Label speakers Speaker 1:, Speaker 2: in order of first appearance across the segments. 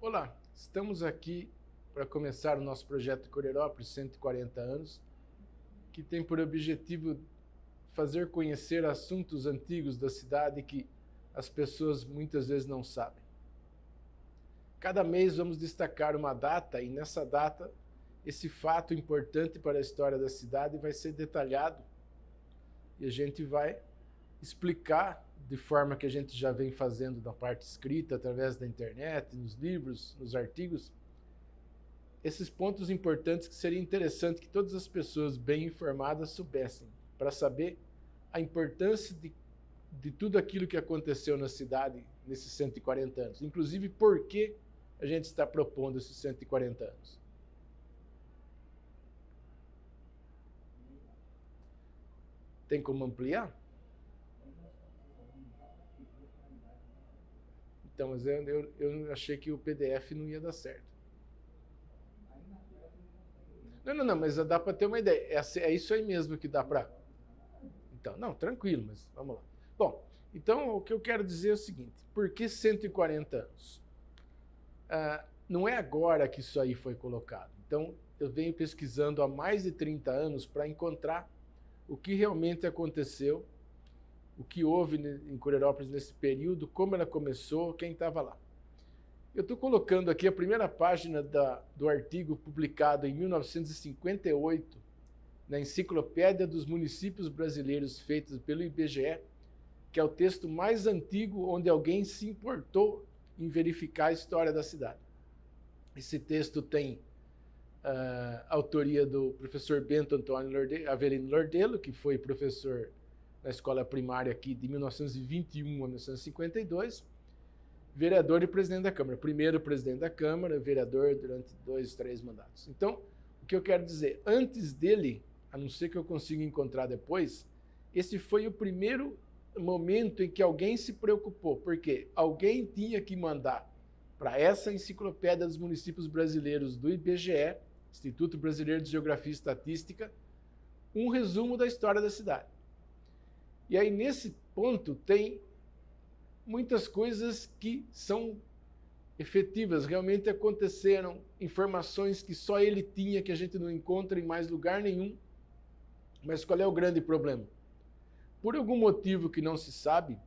Speaker 1: Olá, estamos aqui para começar o nosso projeto Coreirópolis 140 anos, que tem por objetivo fazer conhecer assuntos antigos da cidade que as pessoas muitas vezes não sabem. Cada mês vamos destacar uma data e nessa data esse fato importante para a história da cidade vai ser detalhado e a gente vai explicar de forma que a gente já vem fazendo na parte escrita, através da internet, nos livros, nos artigos, esses pontos importantes que seria interessante que todas as pessoas bem informadas soubessem, para saber a importância de tudo aquilo que aconteceu na cidade nesses 140 anos, inclusive por que a gente está propondo esses 140 anos. Tem como ampliar? Então, mas eu achei que o PDF não ia dar certo. Não, mas dá para ter uma ideia. É isso aí mesmo que dá para... Então, não, tranquilo, mas vamos lá. Bom, então o que eu quero dizer é o seguinte, por que 140 anos? Não é agora que isso aí foi colocado. Então, eu venho pesquisando há mais de 30 anos para encontrar o que realmente aconteceu, o que houve em Coreirópolis nesse período, como ela começou, quem estava lá. Eu estou colocando aqui a primeira página do artigo publicado em 1958, na Enciclopédia dos Municípios Brasileiros, feita pelo IBGE, que é o texto mais antigo onde alguém se importou em verificar a história da cidade. Esse texto tem autoria do professor Bento Antônio Avelino Lordelo, que foi professor na escola primária aqui de 1921 a 1952, vereador e presidente da Câmara. Primeiro presidente da Câmara, vereador durante 2, 3 mandatos. Então, o que eu quero dizer, antes dele, a não ser que eu consiga encontrar depois, esse foi o primeiro momento em que alguém se preocupou, porque alguém tinha que mandar para essa enciclopédia dos municípios brasileiros do IBGE, Instituto Brasileiro de Geografia e Estatística, um resumo da história da cidade. E aí, nesse ponto, tem muitas coisas que são efetivas, realmente aconteceram, informações que só ele tinha, que a gente não encontra em mais lugar nenhum. Mas qual é o grande problema? Por algum motivo que não se sabe,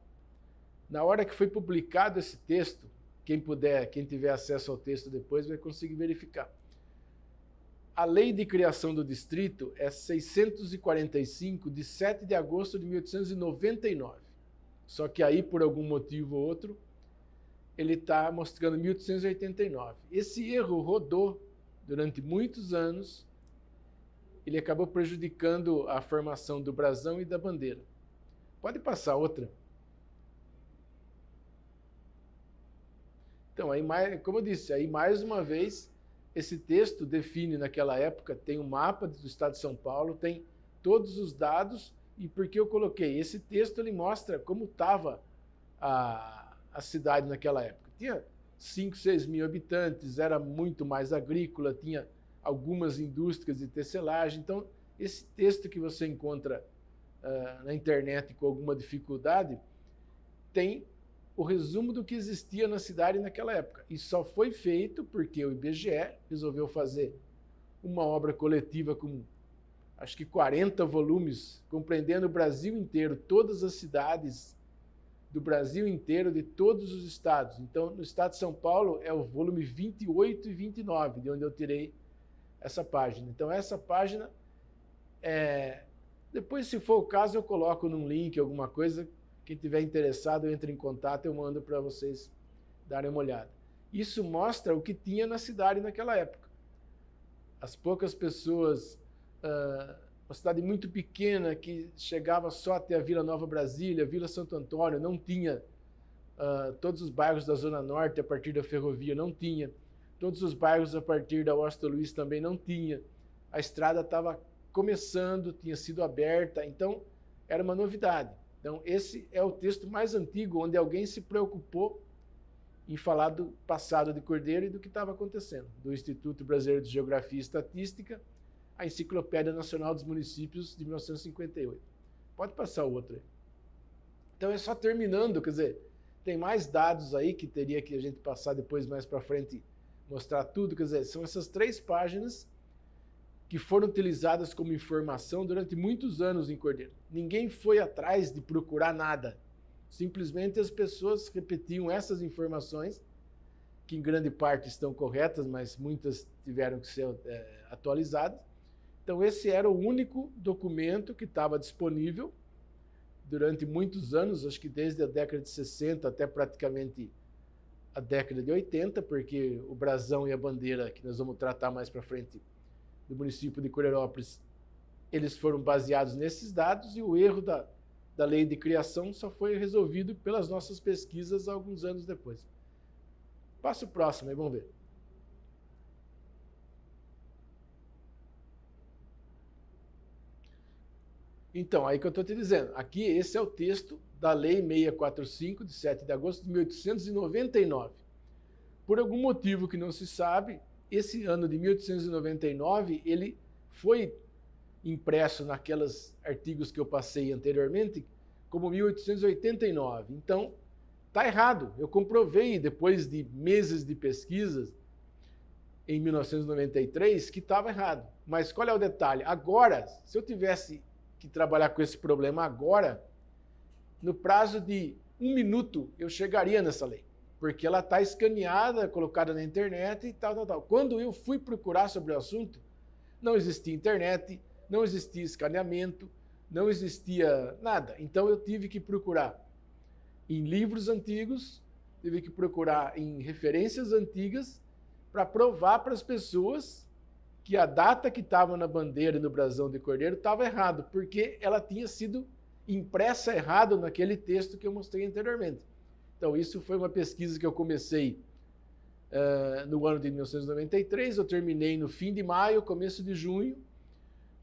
Speaker 1: na hora que foi publicado esse texto, quem puder, quem tiver acesso ao texto depois, vai conseguir verificar. A lei de criação do distrito é 645, de 7 de agosto de 1899. Só que aí, por algum motivo ou outro, ele está mostrando 1889. Esse erro rodou durante muitos anos, ele acabou prejudicando a formação do brasão e da bandeira. Pode passar outra. Então, aí, como eu disse, aí mais uma vez, esse texto define naquela época, tem um mapa do estado de São Paulo, tem todos os dados, e por que eu coloquei? Esse texto ele mostra como estava a cidade naquela época. Tinha 5, 6 mil habitantes, era muito mais agrícola, tinha algumas indústrias de tecelagem. Então, esse texto que você encontra na internet com alguma dificuldade, tem o resumo do que existia na cidade naquela época. E só foi feito porque o IBGE resolveu fazer uma obra coletiva com, acho que 40 volumes, compreendendo o Brasil inteiro, todas as cidades do Brasil inteiro, de todos os estados. Então, no estado de São Paulo, é o volume 28 e 29, de onde eu tirei essa página. Então, essa página, depois, se for o caso, eu coloco num link, alguma coisa. Quem tiver interessado, entre em contato, eu mando para vocês darem uma olhada. Isso mostra o que tinha na cidade naquela época. As poucas pessoas, uma cidade muito pequena que chegava só até a Vila Nova Brasília, Vila Santo Antônio, não tinha todos os bairros da Zona Norte a partir da ferrovia, não tinha. Todos os bairros a partir da Washington Luiz também não tinha. A estrada estava começando, tinha sido aberta, então era uma novidade. Então, esse é o texto mais antigo onde alguém se preocupou em falar do passado de Cordeiro e do que estava acontecendo, do Instituto Brasileiro de Geografia e Estatística, a Enciclopédia Nacional dos Municípios de 1958. Pode passar o outro aí. Então, é só terminando, quer dizer, tem mais dados aí que teria que a gente passar depois mais para frente, mostrar tudo. Quer dizer, são essas 3 páginas que foram utilizadas como informação durante muitos anos em Cordeiro. Ninguém foi atrás de procurar nada. Simplesmente as pessoas repetiam essas informações, que em grande parte estão corretas, mas muitas tiveram que ser atualizadas. Então esse era o único documento que estava disponível durante muitos anos, acho que desde a década de 60 até praticamente a década de 80, porque o brasão e a bandeira, que nós vamos tratar mais para frente, do município de Coreirópolis, eles foram baseados nesses dados, e o erro da lei de criação só foi resolvido pelas nossas pesquisas alguns anos depois. Passa o próximo aí, vamos ver. Então, aí que eu estou te dizendo, aqui esse é o texto da Lei 645, de 7 de agosto de 1899. Por algum motivo que não se sabe, esse ano de 1899, ele foi impresso naqueles artigos que eu passei anteriormente como 1889. Então, está errado. Eu comprovei, depois de meses de pesquisas, em 1993, que estava errado. Mas qual é o detalhe? Agora, se eu tivesse que trabalhar com esse problema agora, no prazo de 1 minuto, eu chegaria nessa lei. Porque ela está escaneada, colocada na internet e tal. Quando eu fui procurar sobre o assunto, não existia internet, não existia escaneamento, não existia nada. Então eu tive que procurar em livros antigos, tive que procurar em referências antigas para provar para as pessoas que a data que estava na bandeira e no brasão de Cordeiro estava errado, porque ela tinha sido impressa errado naquele texto que eu mostrei anteriormente. Então isso foi uma pesquisa que eu comecei no ano de 1993, eu terminei no fim de maio, começo de junho.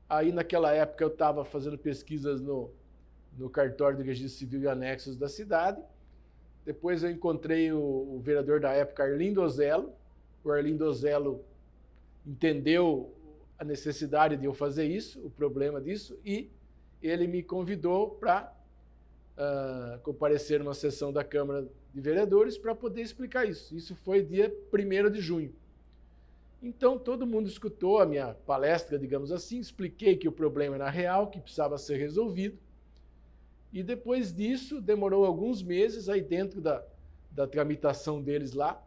Speaker 1: Aí naquela época eu estava fazendo pesquisas no cartório de registro civil e anexos da cidade. Depois eu encontrei o vereador da época, Arlindo Ozello. O Arlindo Ozello entendeu a necessidade de eu fazer isso, o problema disso, e ele me convidou para comparecer numa sessão da Câmara de Vereadores para poder explicar isso. Isso foi dia 1º de junho. Então todo mundo escutou a minha palestra, digamos assim, expliquei que o problema era real, que precisava ser resolvido, e depois disso demorou alguns meses aí dentro da tramitação deles lá.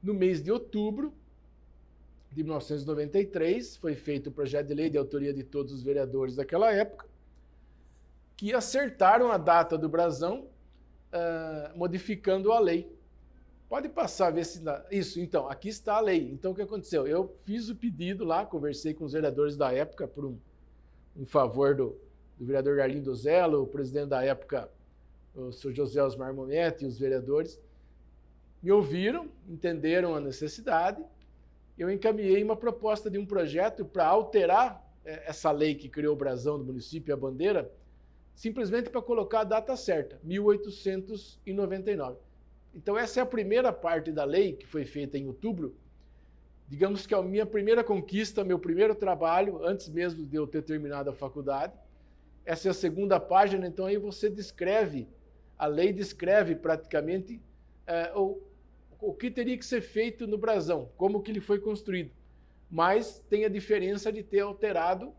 Speaker 1: No mês de outubro de 1993, foi feito o projeto de lei de autoria de todos os vereadores daquela época, que acertaram a data do brasão, modificando a lei. Pode passar, ver se dá. Isso, então, aqui está a lei. Então, o que aconteceu? Eu fiz o pedido lá, conversei com os vereadores da época por um favor do vereador Arlindo Ozello, o presidente da época, o senhor José Osmar Mometti, e os vereadores, me ouviram, entenderam a necessidade. Eu encaminhei uma proposta de um projeto para alterar essa lei que criou o brasão do município e a bandeira, simplesmente para colocar a data certa, 1899. Então essa é a primeira parte da lei que foi feita em outubro. Digamos que é a minha primeira conquista, meu primeiro trabalho, antes mesmo de eu ter terminado a faculdade. Essa é a segunda página, então aí você descreve, a lei descreve praticamente o que teria que ser feito no brasão, como que ele foi construído. Mas tem a diferença de ter alterado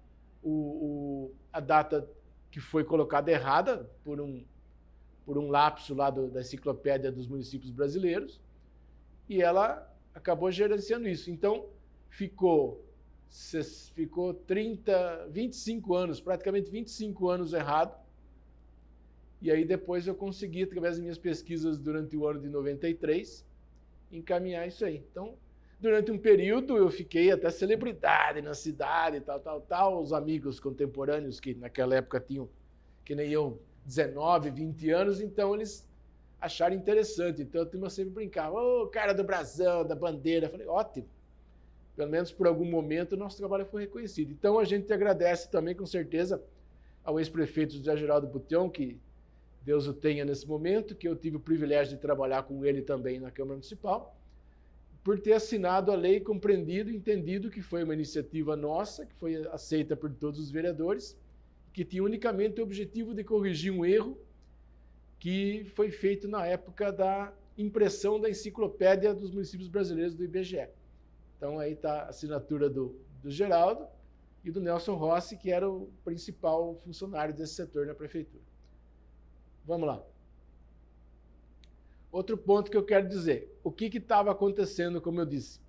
Speaker 1: a data que foi colocada errada por um lapso lá da enciclopédia dos municípios brasileiros, e ela acabou gerenciando isso. Então, ficou 25 anos, praticamente 25 anos errado, e aí depois eu consegui, através das minhas pesquisas durante o ano de 93, encaminhar isso aí. Então, durante um período eu fiquei até celebridade na cidade, tal. Os amigos contemporâneos que naquela época tinham, que nem eu, 19, 20 anos, então eles acharam interessante. Então a turma sempre brincava, ô, cara do brasão, da bandeira. Eu falei, ótimo. Pelo menos por algum momento o nosso trabalho foi reconhecido. Então a gente agradece também, com certeza, ao ex-prefeito José Geraldo Butião, que Deus o tenha nesse momento, que eu tive o privilégio de trabalhar com ele também na Câmara Municipal, por ter assinado a lei, compreendido e entendido que foi uma iniciativa nossa, que foi aceita por todos os vereadores, que tinha unicamente o objetivo de corrigir um erro que foi feito na época da impressão da enciclopédia dos municípios brasileiros do IBGE. Então aí está a assinatura do Geraldo e do Nelson Rossi, que era o principal funcionário desse setor na prefeitura. Vamos lá. Outro ponto que eu quero dizer, o que estava acontecendo, como eu disse.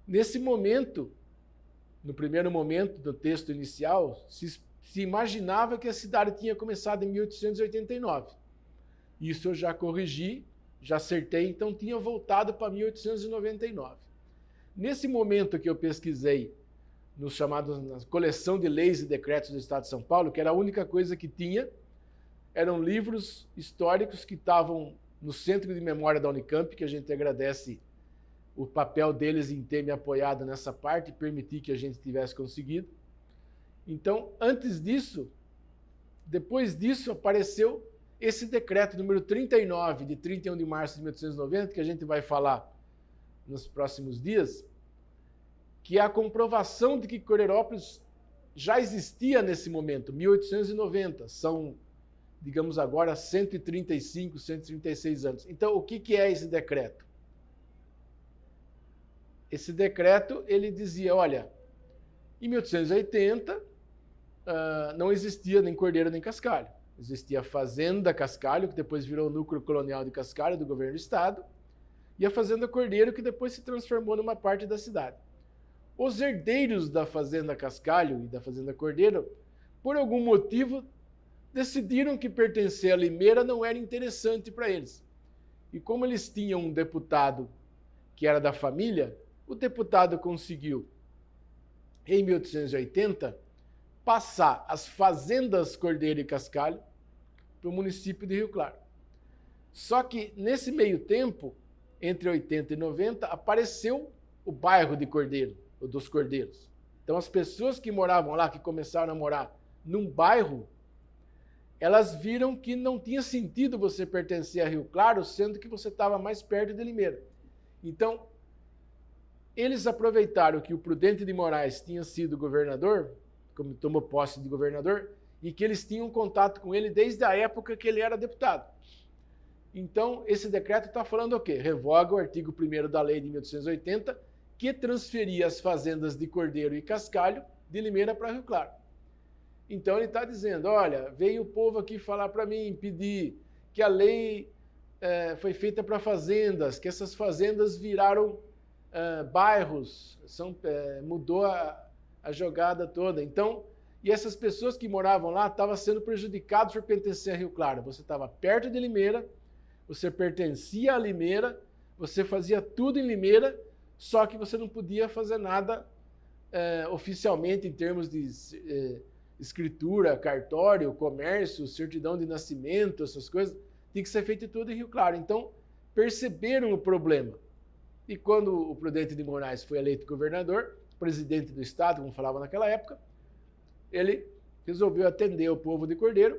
Speaker 1: Nesse momento, no primeiro momento do texto inicial, se imaginava que a cidade tinha começado em 1889. Isso eu já corrigi, já acertei, então tinha voltado para 1899. Nesse momento que eu pesquisei, na coleção de leis e decretos do Estado de São Paulo, que era a única coisa que tinha, eram livros históricos que estavam no Centro de Memória da Unicamp, que a gente agradece o papel deles em ter me apoiado nessa parte e permitir que a gente tivesse conseguido. Então, antes disso, depois disso, apareceu esse decreto número 39, de 31 de março de 1890, que a gente vai falar nos próximos dias, que é a comprovação de que Cordeirópolis já existia nesse momento, 1890. São, digamos agora, 135, 136 anos. Então, o que é esse decreto? Esse decreto, ele dizia, olha, em 1880 não existia nem Cordeiro nem Cascalho. Existia a Fazenda Cascalho, que depois virou o Núcleo Colonial de Cascalho do governo do estado, e a Fazenda Cordeiro, que depois se transformou numa parte da cidade. Os herdeiros da Fazenda Cascalho e da Fazenda Cordeiro, por algum motivo, decidiram que pertencer a Limeira não era interessante para eles. E como eles tinham um deputado que era da família, o deputado conseguiu, em 1880, passar as fazendas Cordeiro e Cascalho para o município de Rio Claro. Só que, nesse meio tempo, entre 80 e 90, apareceu o bairro de Cordeiro, ou dos Cordeiros. Então, as pessoas que moravam lá, que começaram a morar num bairro, elas viram que não tinha sentido você pertencer a Rio Claro, sendo que você estava mais perto de Limeira. Então, eles aproveitaram que o Prudente de Moraes tinha sido governador, como tomou posse de governador, e que eles tinham contato com ele desde a época que ele era deputado. Então, esse decreto está falando o quê? Revoga o artigo 1º da lei de 1880, que transferia as fazendas de Cordeiro e Cascalho de Limeira para Rio Claro. Então, ele está dizendo, olha, veio o povo aqui falar para mim, pedir que a lei foi feita para fazendas, que essas fazendas viraram bairros, mudou a jogada toda. Então, e essas pessoas que moravam lá estavam sendo prejudicadas por pertencer a Rio Claro. Você estava perto de Limeira, você pertencia a Limeira, você fazia tudo em Limeira, só que você não podia fazer nada oficialmente em termos de escritura, cartório, comércio, certidão de nascimento, essas coisas. Tinha que ser feito tudo em Rio Claro. Então, perceberam o problema. E quando o Prudente de Moraes foi eleito governador, presidente do estado, como falava naquela época, ele resolveu atender o povo de Cordeiro.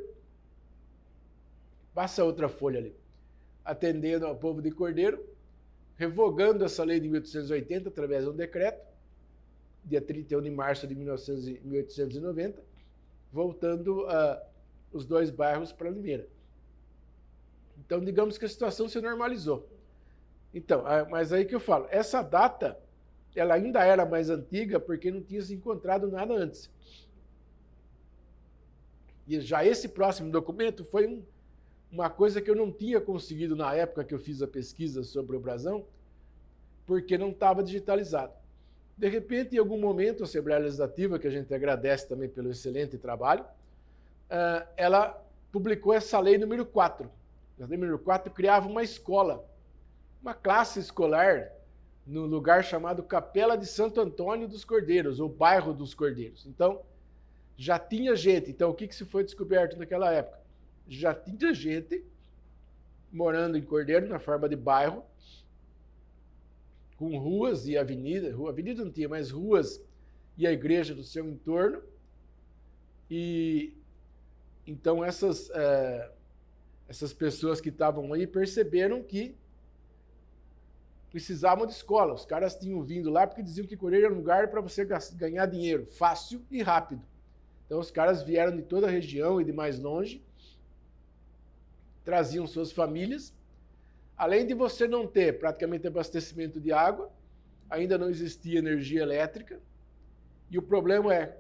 Speaker 1: Passa outra folha ali. Atendendo ao povo de Cordeiro, revogando essa lei de 1880 através de um decreto, dia 31 de março de 1890, voltando os dois bairros para Limeira. Então, digamos que a situação se normalizou. Então, mas aí que eu falo, essa data, ela ainda era mais antiga porque não tinha se encontrado nada antes. E já esse próximo documento foi uma coisa que eu não tinha conseguido na época que eu fiz a pesquisa sobre o brasão, porque não estava digitalizado. De repente, em algum momento, a Assembleia Legislativa, que a gente agradece também pelo excelente trabalho, ela publicou essa lei número 4. A lei número 4 criava uma escola, uma classe escolar no lugar chamado Capela de Santo Antônio dos Cordeiros, ou Bairro dos Cordeiros. Então, já tinha gente. Então, o que se foi descoberto naquela época? Já tinha gente morando em Cordeiro, na forma de bairro, com ruas e avenida. Avenida não tinha, mas ruas e a igreja do seu entorno. E então essas pessoas que estavam aí perceberam que precisavam de escola. Os caras tinham vindo lá porque diziam que Cordeiro era um lugar para você ganhar dinheiro fácil e rápido. Então os caras vieram de toda a região e de mais longe, traziam suas famílias. Além de você não ter praticamente abastecimento de água, ainda não existia energia elétrica. E o problema é,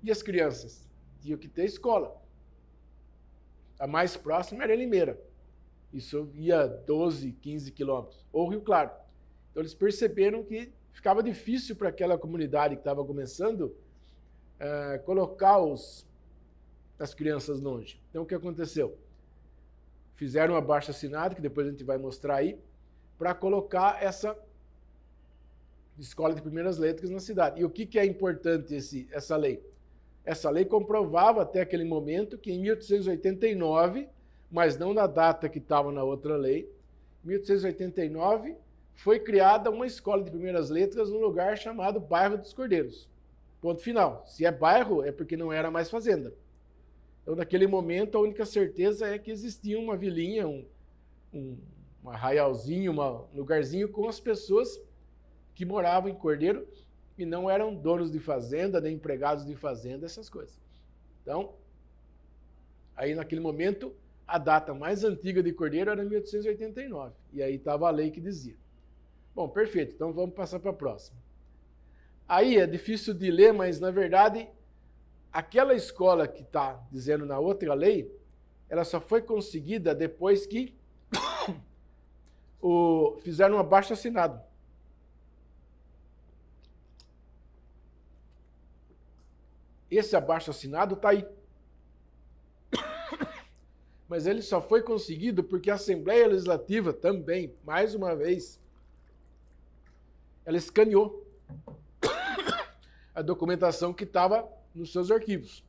Speaker 1: e as crianças? Tinham que ter escola. A mais próxima era em Limeira. Isso ia 12, 15 quilômetros. Ou Rio Claro. Então eles perceberam que ficava difícil para aquela comunidade que estava começando colocar as crianças longe. Então o que aconteceu? Fizeram um abaixo-assinado, que depois a gente vai mostrar aí, para colocar essa escola de primeiras letras na cidade. E o que é importante essa lei? Essa lei comprovava até aquele momento que em 1889, mas não na data que estava na outra lei, em 1889 foi criada uma escola de primeiras letras num lugar chamado Bairro dos Cordeiros. Ponto final. Se é bairro, é porque não era mais fazenda. Então, naquele momento, a única certeza é que existia uma vilinha, um arraialzinho, um lugarzinho com as pessoas que moravam em Cordeiro e não eram donos de fazenda, nem empregados de fazenda, essas coisas. Então, aí naquele momento, a data mais antiga de Cordeiro era 1889. E aí estava a lei que dizia. Bom, perfeito. Então vamos passar para a próxima. Aí é difícil de ler, mas na verdade, aquela escola que está dizendo na outra lei, ela só foi conseguida depois que fizeram um abaixo-assinado. Esse abaixo-assinado está aí. Mas ele só foi conseguido porque a Assembleia Legislativa também, mais uma vez, ela escaneou a documentação que estava nos seus arquivos.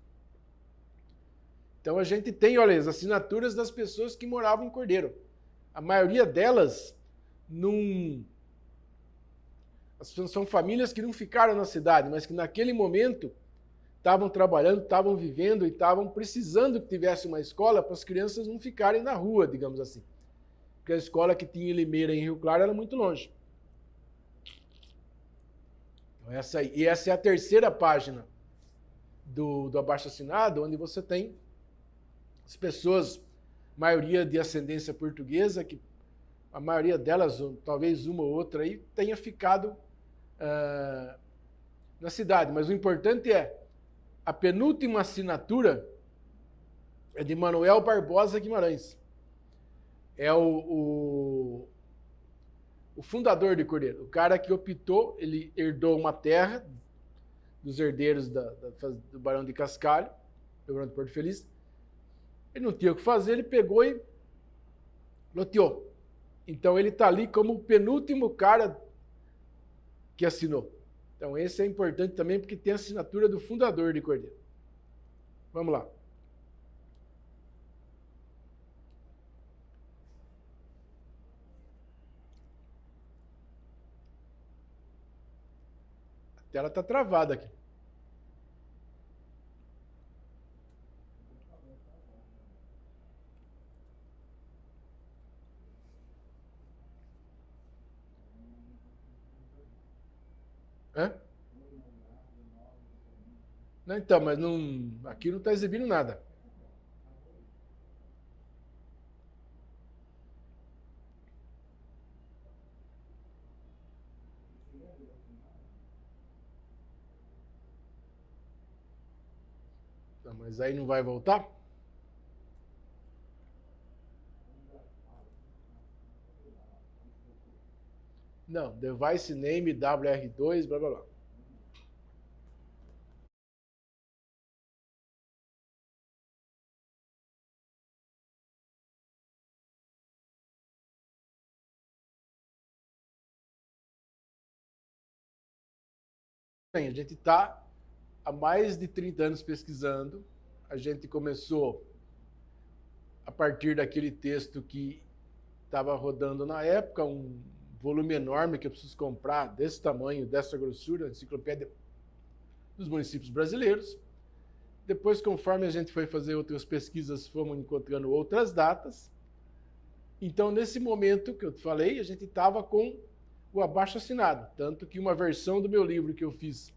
Speaker 1: Então a gente tem, olha, as assinaturas das pessoas que moravam em Cordeiro. A maioria delas são famílias que não ficaram na cidade, mas que naquele momento estavam trabalhando, estavam vivendo e estavam precisando que tivesse uma escola para as crianças não ficarem na rua, digamos assim. Porque a escola que tinha em Limeira e em Rio Claro era muito longe. Então, essa é a terceira página do abaixo-assinado, onde você tem as pessoas, maioria de ascendência portuguesa, que a maioria delas, ou talvez uma ou outra aí, tenha ficado na cidade. Mas o importante é, a penúltima assinatura é de Manuel Barbosa Guimarães. É o fundador de Cordeiro. O cara que optou, ele herdou uma terra dos herdeiros do Barão de Cascalho, do Barão de Porto Feliz. Ele não tinha o que fazer, ele pegou e loteou. Então ele está ali como o penúltimo cara que assinou. Então esse é importante também porque tem a assinatura do fundador de Cordeiro. Vamos lá. A tela está travada aqui. Hã? Não, então, mas aqui não está exibindo nada. Tá, mas aí não vai voltar? Não, device name WR2, blá blá blá. A gente está há mais de 30 anos pesquisando. A gente começou a partir daquele texto que estava rodando na época, um volume enorme que eu preciso comprar, desse tamanho, dessa grossura, a Enciclopédia dos Municípios Brasileiros. Depois, conforme a gente foi fazer outras pesquisas, fomos encontrando outras datas. Então, nesse momento que eu te falei, a gente estava com o abaixo-assinado. Tanto que uma versão do meu livro que eu fiz,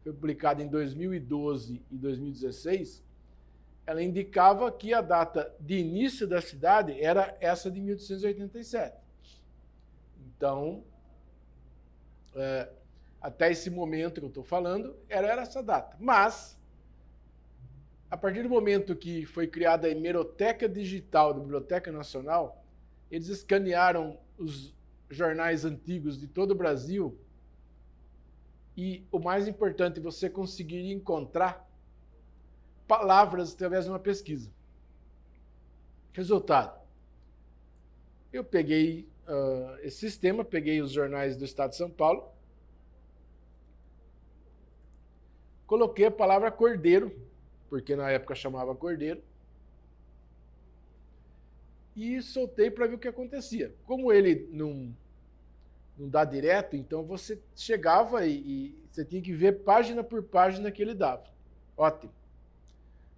Speaker 1: foi publicada em 2012 e 2016, ela indicava que a data de início da cidade era essa de 1887. Então, até esse momento que eu estou falando, era essa data. Mas, a partir do momento que foi criada a hemeroteca digital da Biblioteca Nacional, eles escanearam os jornais antigos de todo o Brasil e, o mais importante, você conseguiria encontrar palavras através de uma pesquisa. Resultado, eu peguei esse sistema, peguei os jornais do Estado de São Paulo, coloquei a palavra cordeiro, porque na época chamava cordeiro, e soltei para ver o que acontecia. Como ele não dá direto, então você chegava e você tinha que ver página por página que ele dava. Ótimo.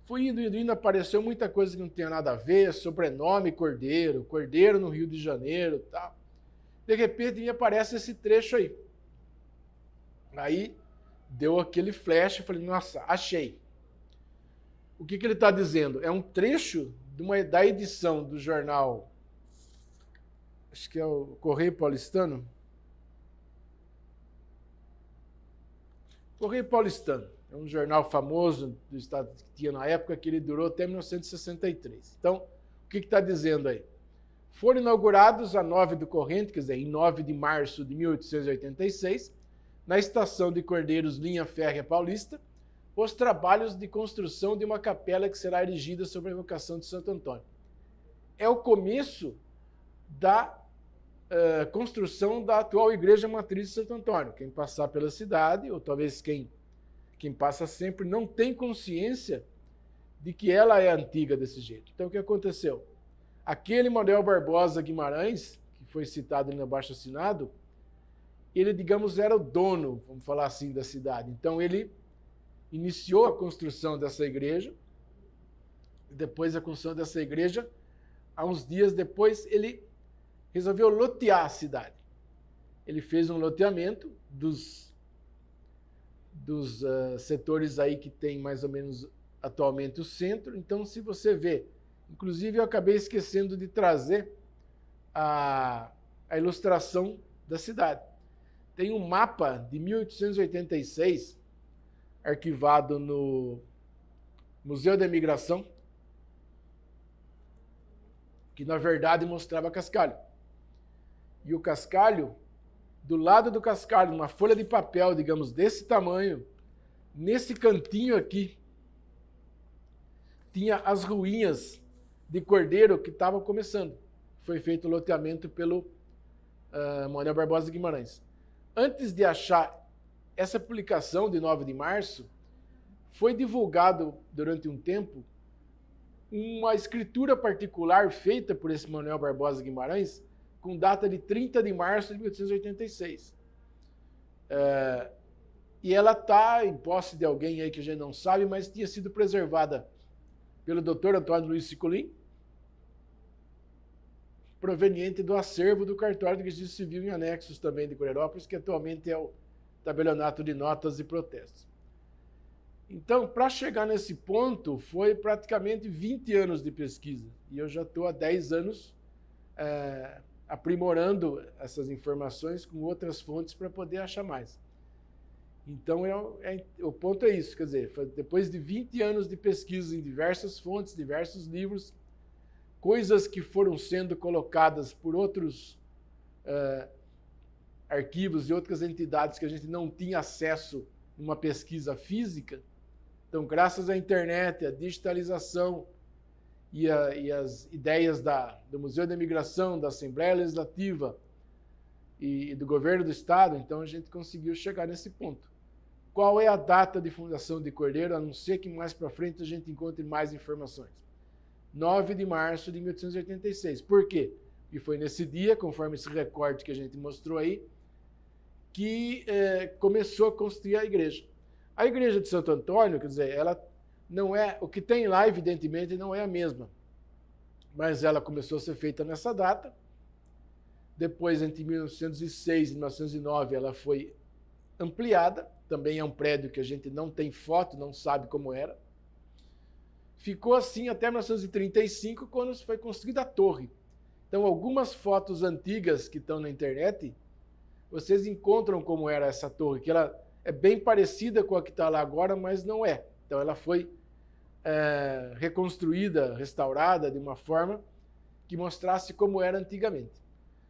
Speaker 1: Fui indo, apareceu muita coisa que não tinha nada a ver, sobrenome Cordeiro, Cordeiro no Rio de Janeiro, tal. De repente me aparece esse trecho aí. Aí deu aquele flash, eu falei, nossa, achei. O que ele está dizendo? É um trecho da edição do jornal, acho que é o Correio Paulistano. Correio Paulistano. É um jornal famoso do estado que tinha na época, que ele durou até 1963. Então, o que está dizendo aí? Foram inaugurados a 9 do corrente, quer dizer, em 9 de março de 1886, na estação de Cordeiros, linha férrea paulista, os trabalhos de construção de uma capela que será erigida sobre a evocação de Santo Antônio. É o começo da construção da atual Igreja Matriz de Santo Antônio. Quem passar pela cidade, ou talvez quem passa sempre, não tem consciência de que ela é antiga desse jeito. Então, o que aconteceu? Aquele Manuel Barbosa Guimarães, que foi citado ali no abaixo-assinado, ele, digamos, era o dono, vamos falar assim, da cidade. Então, ele iniciou a construção dessa igreja. Depois da construção dessa igreja, há uns dias depois, ele resolveu lotear a cidade. Ele fez um loteamento dos setores aí que tem mais ou menos atualmente o centro. Então, se você vê, inclusive eu acabei esquecendo de trazer a ilustração da cidade. Tem um mapa de 1886, arquivado no Museu da Imigração, que na verdade mostrava Cascalho. E o Cascalho, do lado do Cascalho, uma folha de papel, digamos, desse tamanho, nesse cantinho aqui, tinha as ruínas de Cordeiro que estavam começando. Foi feito o loteamento pelo Manuel Barbosa de Guimarães. Antes de achar essa publicação de 9 de março, foi divulgado durante um tempo uma escritura particular feita por esse Manuel Barbosa de Guimarães, com data de 30 de março de 1886. E ela está em posse de alguém aí que a gente não sabe, mas tinha sido preservada pelo Dr. Antônio Luiz Sicolim, proveniente do acervo do cartório de registro civil em anexos também de Coreirópolis, que atualmente é o tabelionato de notas e protestos. Então, para chegar nesse ponto, foi praticamente 20 anos de pesquisa. E eu já estou há 10 anos aprimorando essas informações com outras fontes para poder achar mais. Então, o ponto é isso, quer dizer, depois de 20 anos de pesquisa em diversas fontes, diversos livros, coisas que foram sendo colocadas por outros arquivos e outras entidades que a gente não tinha acesso numa pesquisa física. Então, graças à internet, à digitalização e as ideias do Museu da Imigração, da Assembleia Legislativa e do Governo do Estado, então a gente conseguiu chegar nesse ponto. Qual é a data de fundação de Cordeiro, a não ser que mais para frente a gente encontre mais informações? 9 de março de 1886. Por quê? Porque foi nesse dia, conforme esse recorte que a gente mostrou aí, que começou a construir a igreja. A igreja de Santo Antônio, quer dizer, ela não é, o que tem lá, evidentemente, não é a mesma, mas ela começou a ser feita nessa data. Depois, entre 1906 e 1909, ela foi ampliada. Também é um prédio que a gente não tem foto, não sabe como era. ficou assim até 1935, quando foi construída a torre. Então, algumas fotos antigas que estão na internet, vocês encontram como era essa torre, que ela é bem parecida com a que está lá agora, mas não é. Então, ela foi reconstruída, restaurada de uma forma que mostrasse como era antigamente.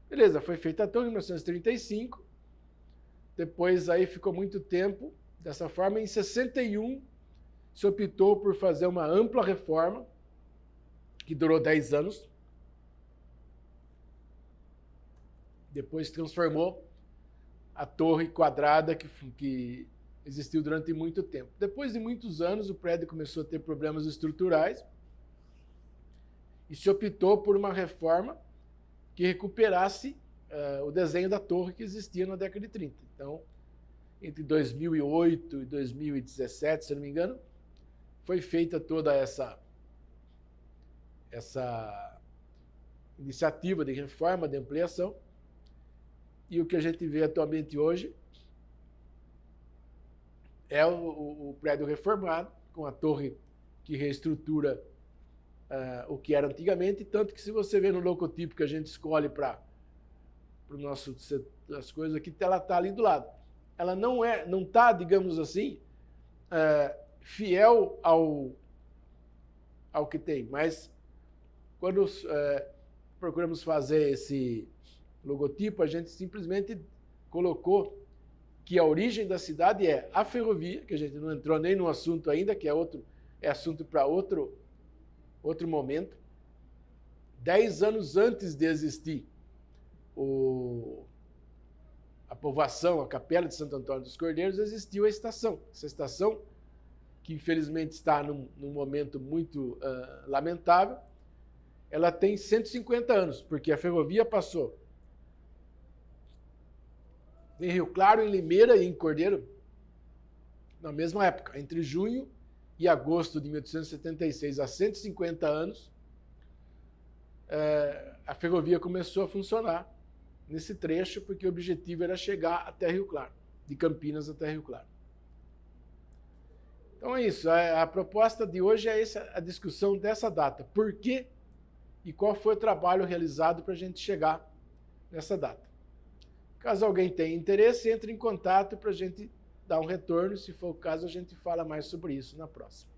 Speaker 1: Beleza, foi feita a torre em 1935, depois aí ficou muito tempo dessa forma. Em 61, se optou por fazer uma ampla reforma, que durou 10 anos. Depois transformou a torre quadrada que existiu durante muito tempo. Depois de muitos anos, o prédio começou a ter problemas estruturais e se optou por uma reforma que recuperasse o desenho da torre que existia na década de 30. Então, entre 2008 e 2017, se não me engano, foi feita toda essa iniciativa de reforma, de ampliação, e o que a gente vê atualmente hoje é o prédio reformado, com a torre que reestrutura o que era antigamente, tanto que se você vê no logotipo que a gente escolhe para o nosso as coisas aqui, ela está ali do lado. Ela não está, digamos assim, fiel ao que tem, mas quando procuramos fazer esse logotipo, a gente simplesmente colocou que a origem da cidade é a ferrovia, que a gente não entrou nem no assunto ainda, que é assunto para outro momento. 10 anos antes de existir a povoação, a capela de Santo Antônio dos Cordeiros, existiu a estação. Essa estação, que infelizmente está num momento muito lamentável, ela tem 150 anos, porque a ferrovia passou em Rio Claro, em Limeira e em Cordeiro, na mesma época, entre junho e agosto de 1876, há 150 anos, a ferrovia começou a funcionar nesse trecho, porque o objetivo era chegar até Rio Claro, de Campinas até Rio Claro. Então é isso, a proposta de hoje é a discussão dessa data. Por quê e qual foi o trabalho realizado para a gente chegar nessa data. Caso alguém tenha interesse, entre em contato para a gente dar um retorno. Se for o caso, a gente fala mais sobre isso na próxima.